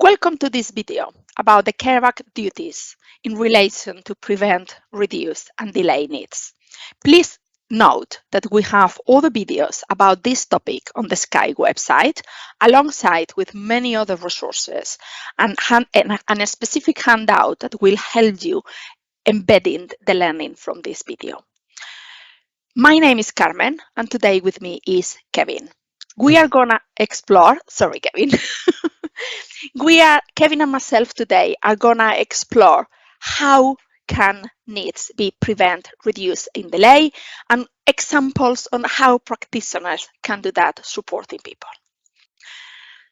Welcome to this video about the Care Act duties in relation to prevent, reduce and delay needs. Please note that we have other videos about this topic on the Sky website, alongside with many other resources and a specific handout that will help you embedding the learning from this video. My name is Carmen, and today with me is Kevin. We are gonna explore, sorry Kevin, Kevin and myself today are gonna explore how can needs be prevent, reduce, and delay, and examples on how practitioners can do that supporting people.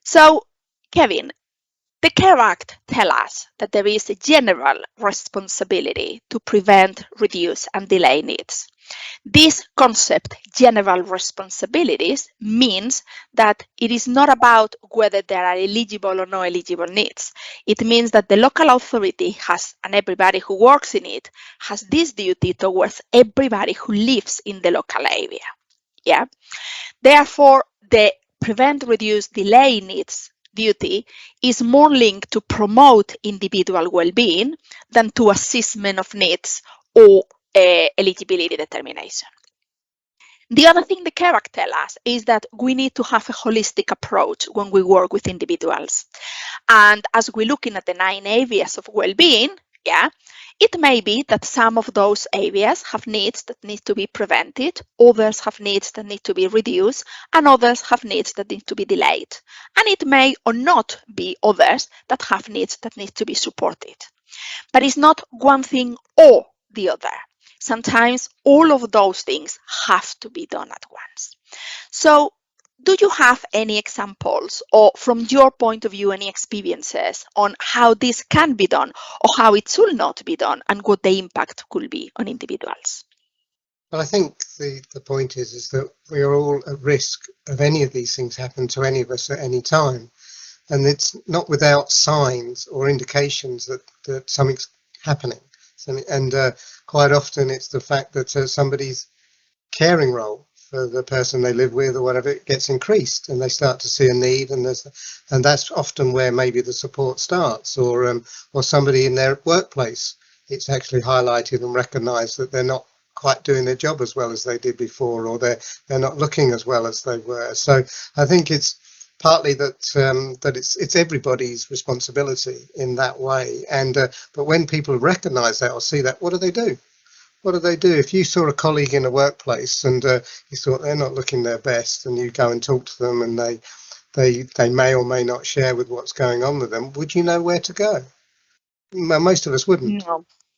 So, Kevin, the CARE Act tells us that there is a general responsibility to prevent, reduce, and delay needs. This concept, general responsibilities, means that it is not about whether there are eligible or no eligible needs. It means that the local authority has, and everybody who works in it, has this duty towards everybody who lives in the local area. Yeah. Therefore, the prevent, reduce, delay needs duty is more linked to promote individual well-being than to assessment of needs or eligibility determination. The other thing the CARE Act tells us is that we need to have a holistic approach when we work with individuals. And as we're looking at the 9 areas of well-being, it may be that some of those areas have needs that need to be prevented, others have needs that need to be reduced, and others have needs that need to be delayed. And it may or not be others that have needs that need to be supported. But it's not one thing or the other. Sometimes all of those things have to be done at once. So, do you have any examples, or from your point of view, any experiences on how this can be done or how it should not be done and what the impact could be on individuals? Well, I think the point is that we are all at risk of any of these things happen to any of us at any time. And it's not without signs or indications that something's happening. And quite often it's the fact that somebody's caring role for the person they live with or whatever, it gets increased and they start to see a need, and that's often where maybe the support starts, or somebody in their workplace, it's actually highlighted and recognized that they're not quite doing their job as well as they did before, or they're not looking as well as they were. So I think it's partly that it's everybody's responsibility in that way, and but when people recognize that or see that, what do they do? What do they do? If you saw a colleague in a workplace and you thought they're not looking their best, and you go and talk to them, and they may or may not share with what's going on with them, would you know where to go? Well, most of us wouldn't.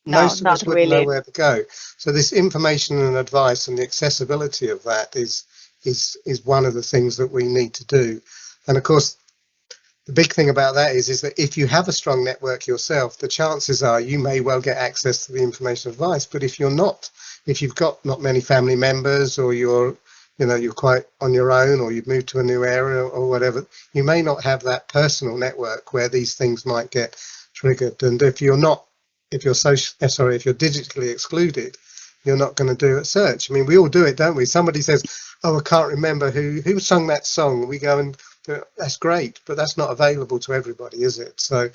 Most of us wouldn't know where to go. So this information and advice and the accessibility of that is one of the things that we need to do. And of course, the big thing about that is that if you have a strong network yourself, the chances are you may well get access to the information advice. But if you're not, if you've got not many family members, or you're quite on your own, or you've moved to a new area or whatever, you may not have that personal network where these things might get triggered. And if you're digitally excluded, you're not going to do a search. I mean, we all do it, don't we? Somebody says, "Oh, I can't remember who sung that song." We go and that's great, but that's not available to everybody, is it? So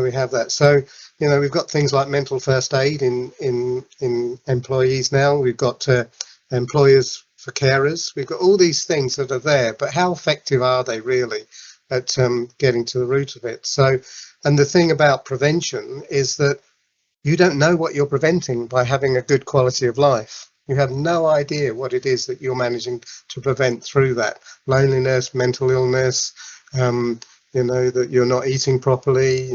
we have that. So we've got things like mental first aid in employees now. We've got employers for carers. We've got all these things that are there, but how effective are they really at getting to the root of it? So, and the thing about prevention is that you don't know what you're preventing by having a good quality of life. You have no idea what it is that you're managing to prevent through that. Loneliness, mental illness, that you're not eating properly,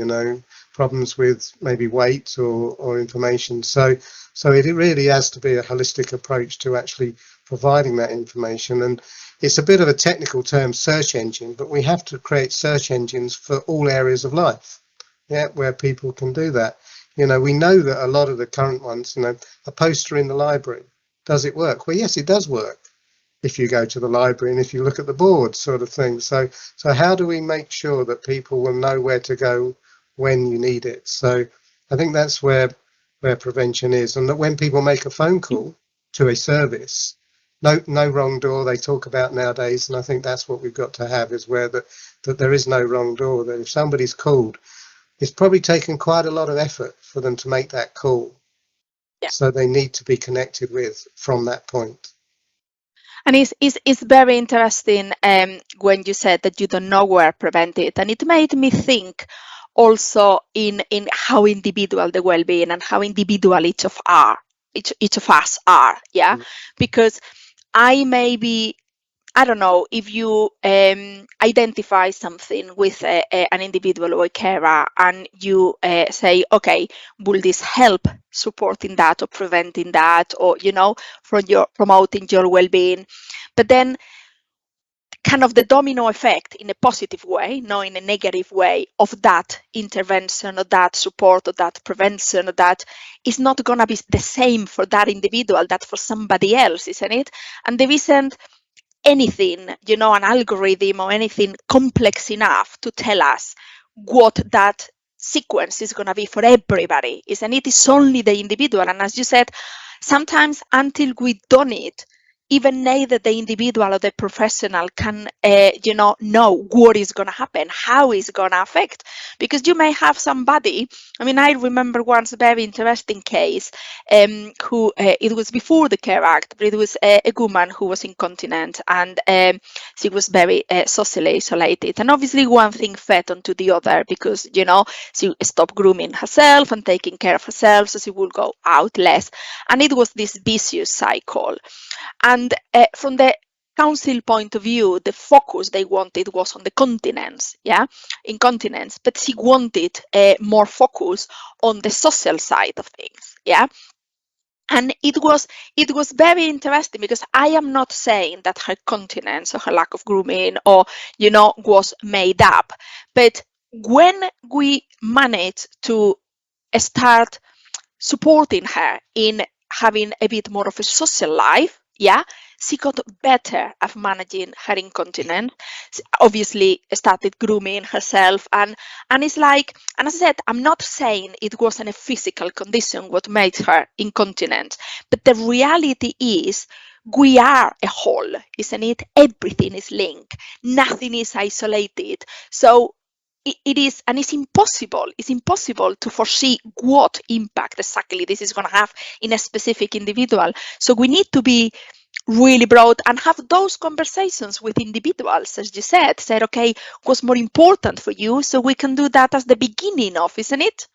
problems with maybe weight or information. So it really has to be a holistic approach to actually providing that information. And it's a bit of a technical term, search engine, but we have to create search engines for all areas of life, where people can do that. We know that a lot of the current ones, a poster in the library, does it work? Well, yes, it does work if you go to the library and if you look at the board, sort of thing. So how do we make sure that people will know where to go when you need it? So I think that's where prevention is, and that when people make a phone call to a service, no wrong door they talk about nowadays, and I think that's what we've got to have, is where that there is no wrong door. That if somebody's called, it's probably taken quite a lot of effort for them to make that call. Yeah. So they need to be connected with from that point. And it's very interesting when you said that you don't know where prevent it, and it made me think also in how individual the well-being and how individual each of us are, yeah, because I don't know if you identify something with an individual or a carer, and you say, okay, will this help supporting that or preventing that, or from your promoting your well-being? But then kind of the domino effect in a positive way, not in a negative way, of that intervention or that support or that prevention, or that is not going to be the same for that individual that for somebody else, isn't it? And there isn't anything, an algorithm or anything complex enough to tell us what that sequence is going to be for everybody, isn't it? It's only the individual. And as you said, sometimes until we done it, even neither the individual or the professional can, know what is going to happen, how it's going to affect. Because you may have somebody, I remember once a very interesting case, who, it was before the Care Act, but it was a woman who was incontinent, and she was very socially isolated. And obviously one thing fed onto the other, because, she stopped grooming herself and taking care of herself, so she would go out less. And it was this vicious cycle. And from the council point of view, the focus they wanted was on the incontinence, but she wanted more focus on the social side of things, And it was very interesting, because I am not saying that her continence or her lack of grooming or was made up, but when we managed to start supporting her in having a bit more of a social life, she got better at managing her incontinence. She obviously started grooming herself, and it's like, and as I said, I'm not saying it wasn't a physical condition what made her incontinent, but the reality is we are a whole, isn't it? Everything is linked, nothing is isolated. So it is, and it's impossible to foresee what impact exactly this is going to have in a specific individual. So we need to be really broad and have those conversations with individuals, as you said, okay, what's more important for you, so we can do that as the beginning of, isn't it?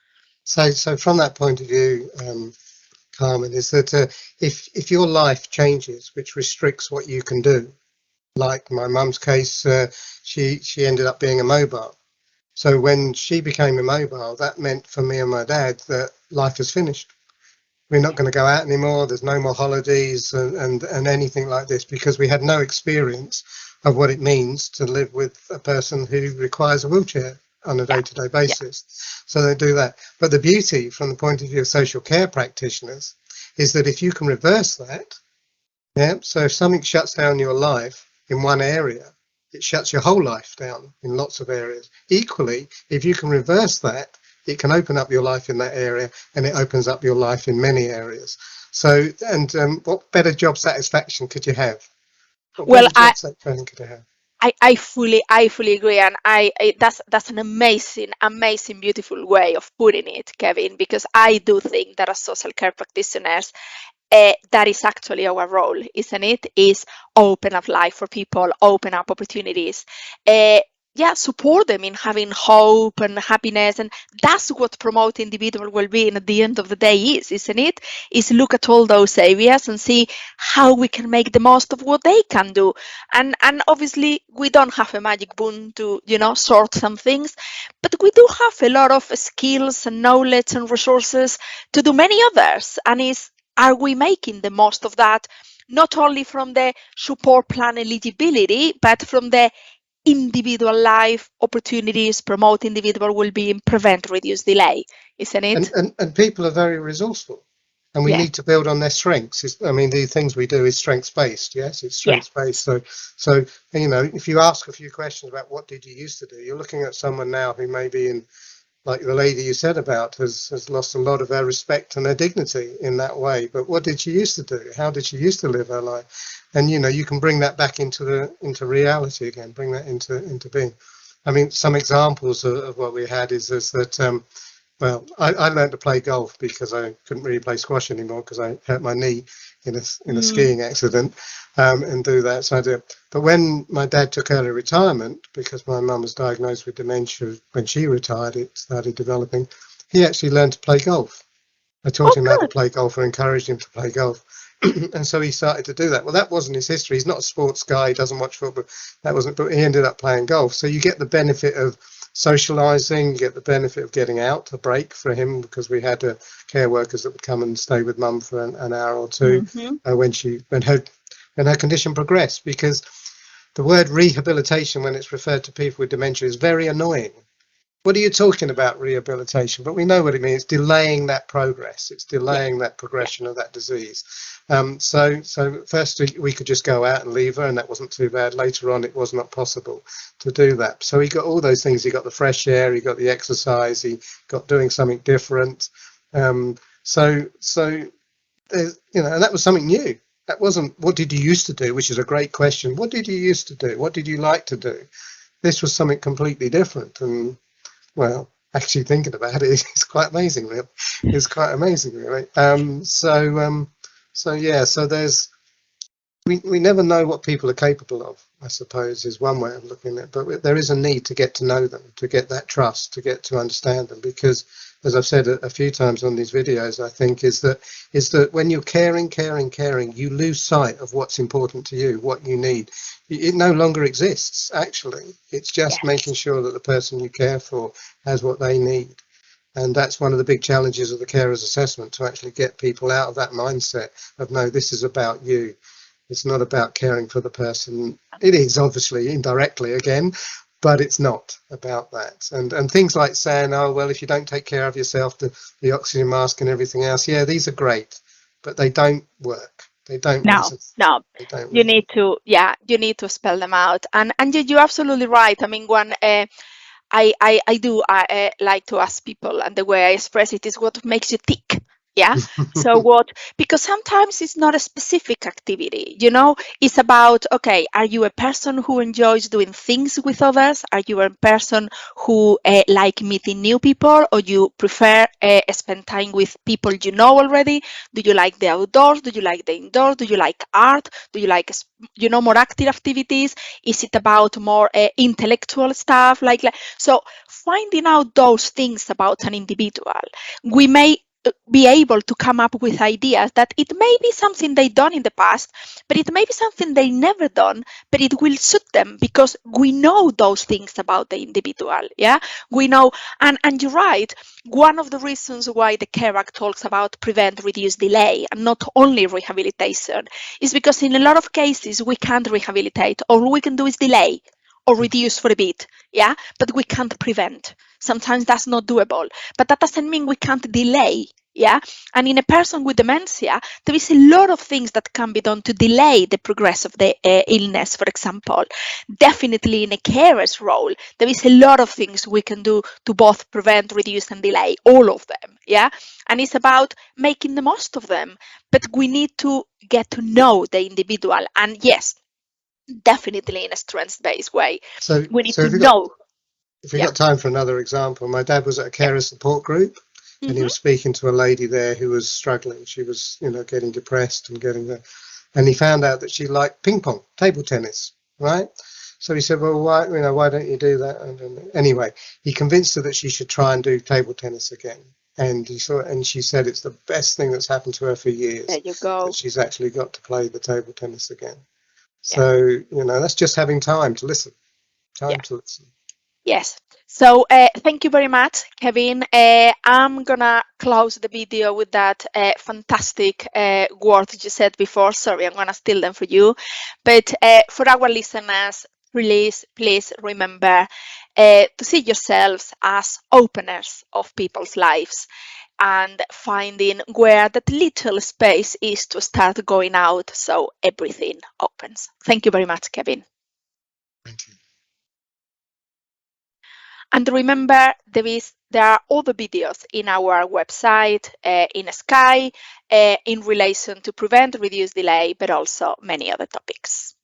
So from that point of view, Carmen, is that if your life changes, which restricts what you can do, like my mum's case, she ended up being immobile. So when she became immobile, that meant for me and my dad that life is finished. We're not going to go out anymore. There's no more holidays and anything like this, because we had no experience of what it means to live with a person who requires a wheelchair on a day-to-day basis. So they do that. But the beauty from the point of view of social care practitioners is that if you can reverse that, so if something shuts down your life in one area, it shuts your whole life down in lots of areas. Equally, if you can reverse that, it can open up your life in that area, and it opens up your life in many areas. So, and what better job satisfaction could you have? I fully agree, and that's an amazing, beautiful way of putting it, Kevin, because I do think that as social care practitioners, that is actually our role, isn't it? Is open up life for people, open up opportunities, support them in having hope and happiness. And that's what promote individual well-being at the end of the day is, isn't it? Is look at all those areas and see how we can make the most of what they can do. And obviously we don't have a magic boon to, sort some things, but we do have a lot of skills and knowledge and resources to do many others. And are we making the most of that, not only from the support plan eligibility, but from the individual life opportunities, promote individual well-being, prevent, reduce, delay, isn't it? And people are very resourceful, and we need to build on their strengths. The things we do is strengths-based. Yes, it's strengths-based. So if you ask a few questions about what did you used to do, you're looking at someone now who may be in like the lady you said about, has lost a lot of her respect and her dignity in that way. But what did she used to do? How did she used to live her life? And you can bring that back into reality again, bring that into being. I mean, some examples of what we had is that well, I learned to play golf because I couldn't really play squash anymore because I hurt my knee in a skiing accident, and do that. So I did. But when my dad took early retirement, because my mum was diagnosed with dementia when she retired, it started developing. He actually learned to play golf. I taught him how to play golf or encouraged him to play golf. And so he started to do that. Well, that wasn't his history. He's not a sports guy. He doesn't watch football. That wasn't, but he ended up playing golf. So you get the benefit of socializing, you get the benefit of getting out, a break for him, because we had care workers that would come and stay with mum for an hour or two when her condition progressed, because the word rehabilitation, when it's referred to people with dementia, is very annoying. What are you talking about, rehabilitation? But we know what it means. It's delaying that progress. It's delaying that progression of that disease. So first we could just go out and leave her, and that wasn't too bad. Later on, it was not possible to do that. So he got all those things. He got the fresh air. He got the exercise. He got doing something different. So there's, and that was something new. That wasn't what did you used to do, which is a great question. What did you used to do? What did you like to do? This was something completely different. And well, actually thinking about it, it's quite amazing, really. It's quite amazing, really. So there's, we never know what people are capable of, I suppose, is one way of looking at it. But there is a need to get to know them, to get that trust, to get to understand them. Because, as I've said a few times on these videos, I think is that when you're caring, you lose sight of what's important to you, what you need. It no longer exists, actually. It's just making sure that the person you care for has what they need. And that's one of the big challenges of the carers assessment, to actually get people out of that mindset of, no, this is about you. It's not about caring for the person. It is, obviously, indirectly again, but it's not about that. And things like saying, oh, well, if you don't take care of yourself, the oxygen mask and everything else, yeah, these are great, but they don't work. They don't. No. You need to spell them out. And you're absolutely right. I mean, one, I do like to ask people, and the way I express it is what makes you tick. Yeah. So because sometimes it's not a specific activity, it's about, okay, are you a person who enjoys doing things with others? Are you a person who like meeting new people, or you prefer spend time with people you know already? Do you like the outdoors? Do you like the indoors? Do you like art? Do you like, more active activities? Is it about more intellectual stuff? So finding out those things about an individual, we may be able to come up with ideas that it may be something they've done in the past, but it may be something they never done, but it will suit them because we know those things about the individual. Yeah, we know. And you're right. One of the reasons why the CARE Act talks about prevent, reduce, delay, and not only rehabilitation, is because in a lot of cases we can't rehabilitate. All we can do is delay or reduce for a bit, but we can't prevent. Sometimes that's not doable, but that doesn't mean we can't delay. And in a person with dementia, there is a lot of things that can be done to delay the progress of the illness, for example. Definitely in a carer's role, there is a lot of things we can do to both prevent, reduce, and delay, all of them. And it's about making the most of them, but we need to get to know the individual. And yes, definitely in a strengths-based way. So we need to know. If we got time for another example, my dad was at a carer support group, and he was speaking to a lady there who was struggling. She was, getting depressed and he found out that she liked ping pong, table tennis, right? So he said, well, why don't you do that? And anyway, he convinced her that she should try and do table tennis again. And she said it's the best thing that's happened to her for years. There you go. That she's actually got to play the table tennis again. So, that's just having time to listen. To listen. Yes. So thank you very much, Kevin. I'm gonna close the video with that fantastic word you said before. Sorry, I'm gonna steal them for you. But for our listeners, please remember to see yourselves as openers of people's lives and finding where that little space is to start going out so everything opens. Thank you very much, Kevin. Thank you. And remember, there is There are other videos in our website, in Sky, in relation to prevent, reduce delay, but also many other topics.